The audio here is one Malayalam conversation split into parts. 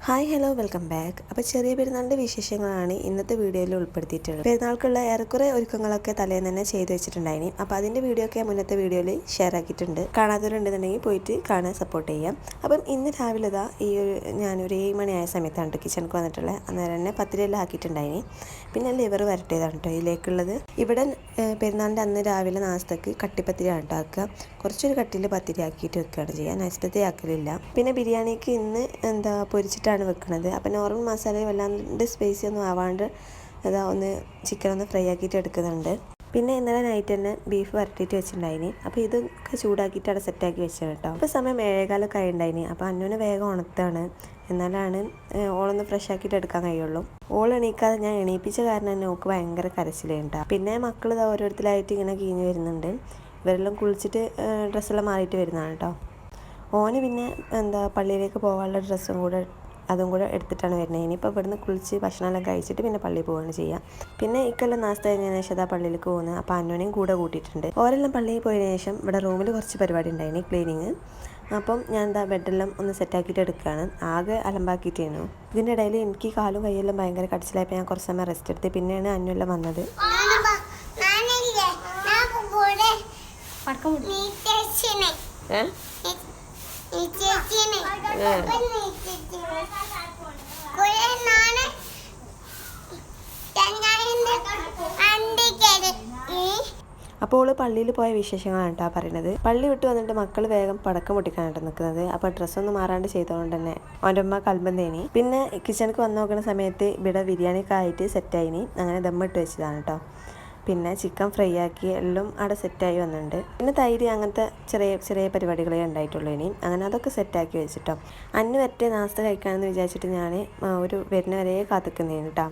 Hi hello welcome back. അപ്പോൾ ചെറിയ പെരുന്നാളിൻ്റെ വിശേഷങ്ങളാണ് ഇന്നത്തെ വീഡിയോയിൽ ഉൾപ്പെടുത്തിയിട്ടുള്ളത്. പെരുന്നാൾക്കുള്ള ഏറെക്കുറെ ഒരുക്കങ്ങളൊക്കെ തലേന്ന് തന്നെ ചെയ്ത് വെച്ചിട്ടുണ്ടായിനി. അപ്പോൾ അതിൻ്റെ വീഡിയോ ഒക്കെ മുന്നത്തെ വീഡിയോയിൽ ഷെയർ ആക്കിയിട്ടുണ്ട്. കാണാത്തവരുണ്ടെന്നുണ്ടെങ്കിൽ പോയിട്ട് കാണാൻ സപ്പോർട്ട് ചെയ്യാം. അപ്പം ഇന്ന് രാവിലെ ഞാനൊരു 7 മണിയായ സമയത്താണ് കിച്ചണിക്ക് വന്നിട്ടുള്ളത്. അന്നേരം തന്നെ പത്തിരിയെല്ലാം ആക്കിയിട്ടുണ്ടായിനി. പിന്നെ ലിവർ വരട്ടിയതാണ് കേട്ടോ ഇതിലേക്കുള്ളത്. ഇവിടെ പെരുന്നാളിൻ്റെ അന്ന് രാവിലെ നാസ്തക്ക് കട്ടിപ്പത്തിരിയാണ് കേട്ടോ ആക്കുക. കുറച്ചൊരു കട്ടിയിൽ പത്തിരി ആക്കിയിട്ട് വെക്കുകയാണ് ചെയ്യുക. നൈസ്പത്തി ആക്കലില്ല. പിന്നെ ബിരിയാണിക്ക് ഇന്ന് പൊരിച്ചിട്ടാണ് വെക്കുന്നത്. അപ്പോൾ നോർമൽ മസാല വല്ലാണ്ട് സ്പൈസി ഒന്നും ആവാണ്ട് ഒന്ന് ചിക്കൻ ഒന്ന് ഫ്രൈ ആക്കിയിട്ട് എടുക്കുന്നുണ്ട്. പിന്നെ ഇന്നലെ നൈറ്റ് തന്നെ ബീഫ് വരട്ടിയിട്ട് വെച്ചിട്ടുണ്ടായിനി. അപ്പോൾ ഇതൊക്കെ ചൂടാക്കിയിട്ട് അവിടെ സെറ്റാക്കി വെച്ചത് കേട്ടോ. അപ്പോൾ സമയം 7:15 ആയിട്ടുണ്ടായിനി. അപ്പോൾ അന്നുവിന് വേഗം ഉണർത്താണ്. എന്നാലാണ് ഓളൊന്ന് ഫ്രഷ് ആക്കിയിട്ട് എടുക്കാൻ കഴിയുള്ളൂ. ഓൾ എണീക്കാതെ ഞാൻ എണീപ്പിച്ച കാരണം തന്നെ ഓൾക്ക് ഭയങ്കര കരച്ചിലുണ്ടാകും. പിന്നെ മക്കൾ ഓരോരുത്തരായിട്ട് ഇങ്ങനെ കീഞ്ഞ് വരുന്നുണ്ട്. ഇവരെല്ലാം കുളിച്ചിട്ട് ഡ്രസ്സെല്ലാം മാറിയിട്ട് വരുന്നതാണ് കേട്ടോ. ഓന് പിന്നെ പള്ളിയിലേക്ക് പോകാനുള്ള അതും കൂടെ എടുത്തിട്ടാണ് വരുന്നത്. ഇനിയിപ്പോൾ ഇവിടുന്ന് കുളിച്ച് ഭക്ഷണമെല്ലാം കഴിച്ചിട്ട് പിന്നെ പള്ളിയിൽ പോവുകയാണ് ചെയ്യുക. പിന്നെ ഇക്കെല്ലാം നാസ്ത കഴിഞ്ഞതിന് ശേഷം പള്ളിയിലേക്ക് പോകുന്നത്. അപ്പോൾ അന്നുവിനെയും കൂടെ കൂട്ടിയിട്ടുണ്ട്. ഓരെല്ലാം പള്ളിയിൽ പോയതിനു ശേഷം ഇവിടെ റൂമിൽ കുറച്ച് പരിപാടി ഉണ്ടായിന്, ക്ലീനിങ്. അപ്പം ഞാൻ ബെഡെല്ലാം ഒന്ന് സെറ്റാക്കിയിട്ട് എടുക്കുകയാണ്. ആകെ അലമ്പാക്കിയിട്ടായിരുന്നു. ഇതിൻ്റെ ഇടയിൽ എനിക്ക് കാലും കൈയെല്ലാം ഭയങ്കര കടിച്ചിലായപ്പോൾ ഞാൻ കുറച്ച് സമയം റെസ്റ്റ് എടുത്ത്. പിന്നെയാണ് അന്നുവെല്ലാം വന്നത്. അപ്പോൾ പള്ളിയിൽ പോയ വിശേഷങ്ങളാണ് കേട്ടോ പറയുന്നത്. പള്ളി വിട്ട് വന്നിട്ട് മക്കൾ വേഗം പടക്കം പൊട്ടിക്കാനായിട്ട് നിൽക്കുന്നത്. അപ്പോൾ ഡ്രസ്സൊന്നും മാറാണ്ട് ചെയ്തതുകൊണ്ട് തന്നെ അവൻ്റെ അമ്മ കൽബന്തേനി. പിന്നെ കിച്ചണിക്ക് വന്ന് നോക്കുന്ന സമയത്ത് ഇവിടെ ബിരിയാണിയൊക്കെ ആയിട്ട് സെറ്റായിനി. അങ്ങനെ ദമ്മിട്ട് വെച്ചതാണ് കേട്ടോ. പിന്നെ ചിക്കൻ ഫ്രൈ ആക്കി എല്ലാം അവിടെ സെറ്റായി വന്നിട്ടുണ്ട്. പിന്നെ തൈര് അങ്ങനത്തെ ചെറിയ പരിപാടികളേ ഉണ്ടായിട്ടുള്ളൂ. ഇനി അങ്ങനെ അതൊക്കെ സെറ്റാക്കി വെച്ചിട്ടോ. അന്ന് വരട്ടെ നാസ്ത കഴിക്കാമെന്ന് വിചാരിച്ചിട്ട് ഞാൻ ഒരു വരുന്ന വരെ കാത്തിക്കുന്നതിന് കേട്ടോ.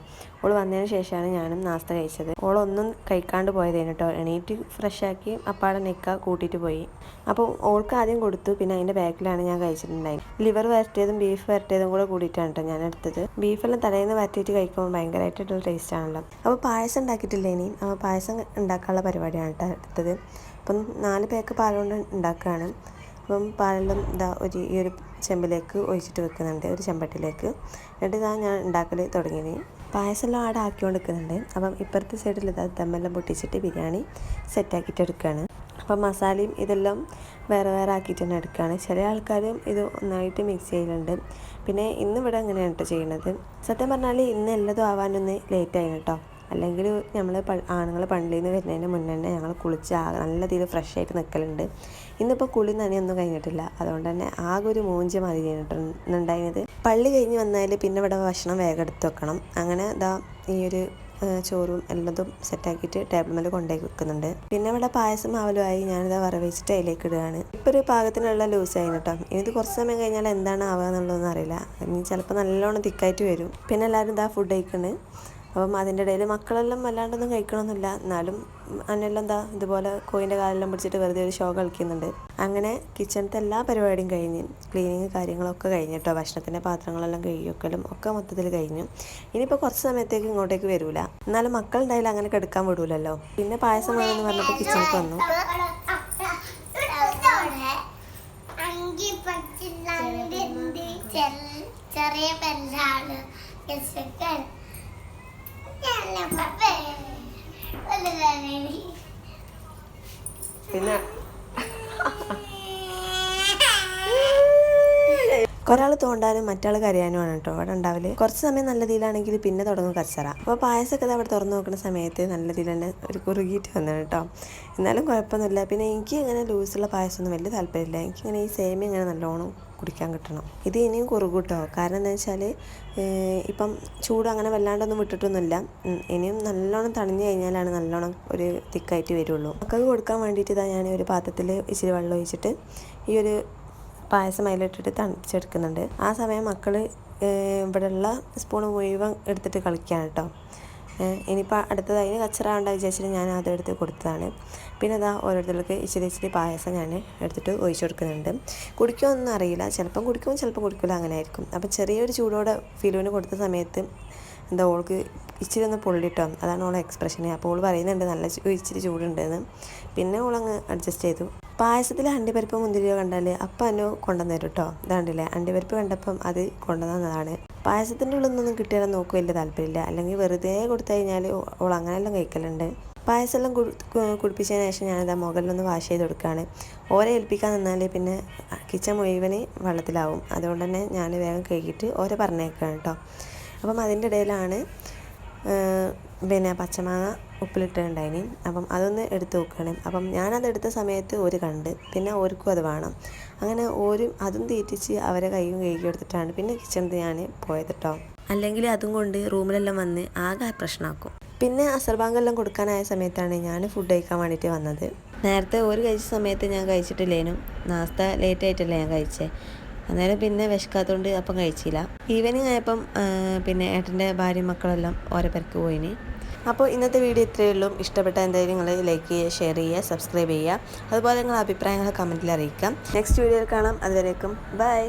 ഓൾ വന്നതിന് ശേഷമാണ് ഞാനും നാസ്ത കഴിച്ചത്. ഓളൊന്നും കഴിക്കാണ്ട് പോയതേന് കേട്ടോ. എണീറ്റ് ഫ്രഷാക്കി അപ്പാടെ നിൽക്കുക കൂട്ടിയിട്ട് പോയി. അപ്പോൾ ഓൾക്ക് ആദ്യം കൊടുത്തു. പിന്നെ അതിൻ്റെ ബാക്കിലാണ് ഞാൻ കഴിച്ചിട്ടുണ്ടായത്. ലിവർ വരട്ടിയതും ബീഫ് വരട്ടിയതും കൂടെ കൂടിയിട്ടാണ് കേട്ടോ ഞാൻ എടുത്തത്. ബീഫെല്ലാം തലേന്ന് വരട്ടിയിട്ട് കഴിക്കുമ്പോൾ ഭയങ്കരമായിട്ടുള്ള ടേസ്റ്റ് ആണല്ലോ. അപ്പോൾ പായസം ഉണ്ടാക്കിയിട്ടില്ല ഇനി. അപ്പോൾ പായസം ഉണ്ടാക്കാനുള്ള പരിപാടിയാണ് കേട്ടോ എടുത്തത്. അപ്പം 4 പാക്ക് പാലുകൊണ്ട് ഉണ്ടാക്കുകയാണ്. അപ്പം പാലെല്ലാം ഈ ഒരു ചെമ്പിലേക്ക് ഒഴിച്ചിട്ട് വെക്കുന്നുണ്ട്, ഒരു ചെമ്പട്ടിലേക്ക്. എന്നിട്ട് ഞാൻ ഉണ്ടാക്കൽ തുടങ്ങിയത്. പായസമെല്ലാം ആടെ ആക്കിക്കൊണ്ട് വെക്കുന്നുണ്ട്. അപ്പം ഇപ്പുറത്തെ സൈഡിൽ ദമ്മെല്ലാം പൊട്ടിച്ചിട്ട് ബിരിയാണി സെറ്റാക്കിയിട്ട് എടുക്കുകയാണ്. അപ്പം മസാലയും ഇതെല്ലാം വേറെ ആക്കിയിട്ട് തന്നെ എടുക്കുകയാണ്. ചില ആൾക്കാരും ഇത് ഒന്നായിട്ട് മിക്സ് ചെയ്യലുണ്ട്. പിന്നെ ഇന്നിവിടെ അങ്ങനെയാണ് കേട്ടോ ചെയ്യുന്നത്. സത്യം പറഞ്ഞാൽ ഇന്ന് എല്ലാതും ആവാനൊന്ന് ലേറ്റായിരുന്നു കേട്ടോ. അല്ലെങ്കിൽ നമ്മൾ ആണുങ്ങൾ പള്ളിയിൽ നിന്ന് വരുന്നതിന് മുന്നേ തന്നെ ഞങ്ങൾ കുളിച്ച് നല്ല രീതിയിൽ ഫ്രഷ് ആയിട്ട് നിൽക്കലുണ്ട്. ഇന്നിപ്പോൾ കുളി നനയൊന്നും കഴിഞ്ഞിട്ടില്ല. അതുകൊണ്ട് തന്നെ ആകെ ഒരു മൂഞ്ച് മതി കഴിഞ്ഞിട്ടുണ്ടായിരുന്നത്. പള്ളി കഴിഞ്ഞ് വന്നാൽ പിന്നെ ഇവിടെ ഭക്ഷണം വേഗം എടുത്ത് വെക്കണം. അങ്ങനെ ഈ ഒരു ചോറും എല്ലാതും സെറ്റാക്കിയിട്ട് ടേബിൾ മേലെ കൊണ്ടുപോയി വെക്കുന്നുണ്ട്. പിന്നെ ഇവിടെ പായസം മാവലുമായി ഞാനിതാ വറവെച്ചിട്ട് അതിലേക്ക് ഇടുകയാണ്. ഇപ്പോൾ ഒരു പാകത്തിനുള്ള ലൂസായി കേട്ടോ. ഇത് കുറച്ച് സമയം കഴിഞ്ഞാൽ എന്താണ് ആവുക എന്നുള്ളതൊന്നും അറിയില്ല. ഇനി ചിലപ്പോൾ നല്ലോണം തിക്കായിട്ട് വരും. പിന്നെ എല്ലാവരും ഫുഡ് കഴിക്കുന്നത്. അപ്പം അതിൻ്റെ ഇടയിൽ മക്കളെല്ലാം വല്ലാണ്ടൊന്നും കഴിക്കണമെന്നില്ല. എന്നാലും അന്നെല്ലാം ഇതുപോലെ കോയിൻ്റെ കാലെല്ലാം പിടിച്ചിട്ട് വെറുതെ ഒരു ഷോ കളിക്കുന്നുണ്ട്. അങ്ങനെ കിച്ചണത്തെ എല്ലാ പരിപാടിയും കഴിഞ്ഞ് ക്ലീനിങ് കാര്യങ്ങളൊക്കെ കഴിഞ്ഞു കേട്ടോ. ഭക്ഷണത്തിൻ്റെ പാത്രങ്ങളെല്ലാം കഴുകിയൊക്കലും ഒക്കെ മൊത്തത്തിൽ കഴിഞ്ഞു. ഇനിയിപ്പോൾ കുറച്ച് സമയത്തേക്ക് ഇങ്ങോട്ടേക്ക് വരില്ല. എന്നാലും മക്കളുണ്ടായാലും അങ്ങനെ കിടക്കാൻ വിടൂലല്ലോ. പിന്നെ പായസം വേണമെന്ന് പറഞ്ഞപ്പോൾ കിച്ചണിക്ക് വന്നു. ചെറിയ പെണ്ണാണ് പിന്നെ ഒരാൾ തോണ്ടാനും മറ്റാൾ കരയാനുമാണ് കേട്ടോ അവിടെ ഉണ്ടാവില്ല. കുറച്ച് സമയം നല്ല രീതിയിലാണെങ്കിൽ പിന്നെ തുടങ്ങും കച്ചറ. അപ്പോൾ പായസമൊക്കെ അവിടെ തുറന്നു നോക്കുന്ന സമയത്ത് നല്ല രീതിയിൽ തന്നെ ഒരു കുറുകിയിട്ട് വന്നു കേട്ടോ. എന്നാലും കുഴപ്പമൊന്നുമില്ല. പിന്നെ എനിക്ക് ഇങ്ങനെ ലൂസുള്ള പായസമൊന്നും വലിയ താല്പര്യമില്ല. എനിക്കിങ്ങനെ ഈ സേമിയ ഇങ്ങനെ നല്ലോണം കുടിക്കാൻ കിട്ടണം. ഇത് ഇനിയും കുറുകും കേട്ടോ. കാരണം എന്താ വെച്ചാൽ ഇപ്പം ചൂട് അങ്ങനെ വല്ലാണ്ടൊന്നും വിട്ടിട്ടൊന്നുമില്ല. ഇനിയും നല്ലോണം തണിഞ്ഞു കഴിഞ്ഞാലാണ് നല്ലോണം ഒരു തിക്കായിട്ട് വരുള്ളൂ. മക്കൾക്ക് കൊടുക്കാൻ വേണ്ടിയിട്ട് ഞാൻ ഒരു പാത്രത്തിൽ ഇച്ചിരി വെള്ളം ഒഴിച്ചിട്ട് ഈ ഒരു പായസം അതിലിട്ടിട്ട് തണിച്ചെടുക്കുന്നുണ്ട്. ആ സമയം മക്കൾ ഇവിടെയുള്ള സ്പൂൺ മുഴുവൻ എടുത്തിട്ട് കളിക്കുകയാണ് കേട്ടോ. ഇനിയിപ്പോൾ അടുത്തതായി കച്ചറ ഉണ്ടായി വിചാരിച്ചിട്ട് ഞാൻ അതെടുത്ത് കൊടുത്തതാണ്. പിന്നെ ഓരോരുത്തർക്ക് ഇച്ചിരി പായസം ഞാൻ എടുത്തിട്ട് ഒഴിച്ചു കൊടുക്കുന്നുണ്ട്. കുടിക്കുമൊന്നും അറിയില്ല. ചിലപ്പം കുടിക്കും, ചിലപ്പം കുടിക്കില്ല, അങ്ങനെ ആയിരിക്കും. അപ്പം ചെറിയൊരു ചൂടോടെ ഫിലുവിന് കൊടുത്ത സമയത്ത് ഓൾക്ക് ഇച്ചിരി ഒന്ന് പൊള്ളിട്ടോ. അതാണ് ഓളെ എക്സ്പ്രഷന്. അപ്പോൾ ഓൾ പറയുന്നുണ്ട് നല്ല ഇച്ചിരി ചൂടുണ്ടെന്ന്. പിന്നെ ഓളങ്ങ് അഡ്ജസ്റ്റ് ചെയ്തു. പായസത്തിൽ അണ്ടിപ്പരിപ്പ് മുന്തിരിയോ കണ്ടാൽ അപ്പം അനു കൊണ്ടുവന്നു തരും കേട്ടോ. ഇതാണ്ടില്ലേ അണ്ടിപ്പരിപ്പ് കണ്ടപ്പം അത് കൊണ്ടുവന്നതാണ്. പായസത്തിൻ്റെ ഉള്ളിൽ നിന്നൊന്നും കിട്ടിയാലും നോക്കും വലിയ താല്പര്യമില്ല. അല്ലെങ്കിൽ വെറുതെ കൊടുത്തു കഴിഞ്ഞാൽ ഓൾ അങ്ങനെയെല്ലാം കഴിക്കലുണ്ട്. പായസമെല്ലാം കുടിപ്പിച്ചതിന് ശേഷം ഞാനിതാ മുകളിലൊന്ന് വാഷ് ചെയ്ത് കൊടുക്കുകയാണ്. ഓരെ ഏൽപ്പിക്കാൻ നിന്നാൽ പിന്നെ കിച്ചൺ മുഴുവൻ വെള്ളത്തിലാവും. അതുകൊണ്ട് തന്നെ ഞാൻ വേഗം കഴുകിയിട്ട് ഓരെ പറഞ്ഞേക്കുകയാണ് കേട്ടോ. അപ്പം അതിൻ്റെ ഇടയിലാണ് പിന്നെ പച്ചമാങ്ങ ഉപ്പിലിട്ടുണ്ടായിനി. അപ്പം അതൊന്ന് എടുത്ത് വെക്കണം. അപ്പം ഞാനത് എടുത്ത സമയത്ത് ഒരു കണ്ട് പിന്നെ ഓർക്കും അത് വേണം. അങ്ങനെ അതും തീറ്റിച്ച് അവരെ കൈയും കഴുകി എടുത്തിട്ടാണ് പിന്നെ കിച്ചണിൽ ഞാൻ പോയത് കേട്ടോ. അല്ലെങ്കിൽ അതും കൊണ്ട് റൂമിലെല്ലാം വന്ന് ആകെ പ്രശ്നമാക്കും. പിന്നെ അസർ ബാങ്കെല്ലാം കൊടുക്കാനായ സമയത്താണ് ഞാൻ ഫുഡ് കഴിക്കാൻ വേണ്ടിയിട്ട് വന്നത്. നേരത്തെ കഴിച്ച സമയത്ത് ഞാൻ കഴിച്ചിട്ടില്ലേനും. നാസ്ത ലേറ്റ് ആയിട്ടല്ലേ ഞാൻ കഴിച്ചേ. അന്നേരം പിന്നെ വിശക്കാത്തതുകൊണ്ട് അപ്പം കഴിച്ചില്ല. ഈവനിങ് ആയപ്പം പിന്നെ ഏട്ടൻ്റെ ഭാര്യയും മക്കളെല്ലാം ഓരോ പേർക്ക് പോയിന്. അപ്പോൾ ഇന്നത്തെ വീഡിയോ ഇത്രയേ ഉള്ളൂ. ഇഷ്ടപ്പെട്ട എന്തായാലും നിങ്ങൾ ലൈക്ക് ചെയ്യുക, ഷെയർ ചെയ്യുക, സബ്സ്ക്രൈബ് ചെയ്യുക. അതുപോലെ നിങ്ങളുടെ അഭിപ്രായങ്ങൾ കമൻറ്റിൽ അറിയിക്കാം. നെക്സ്റ്റ് വീഡിയോയിൽ കാണാം. അതുവരേക്കും ബൈ.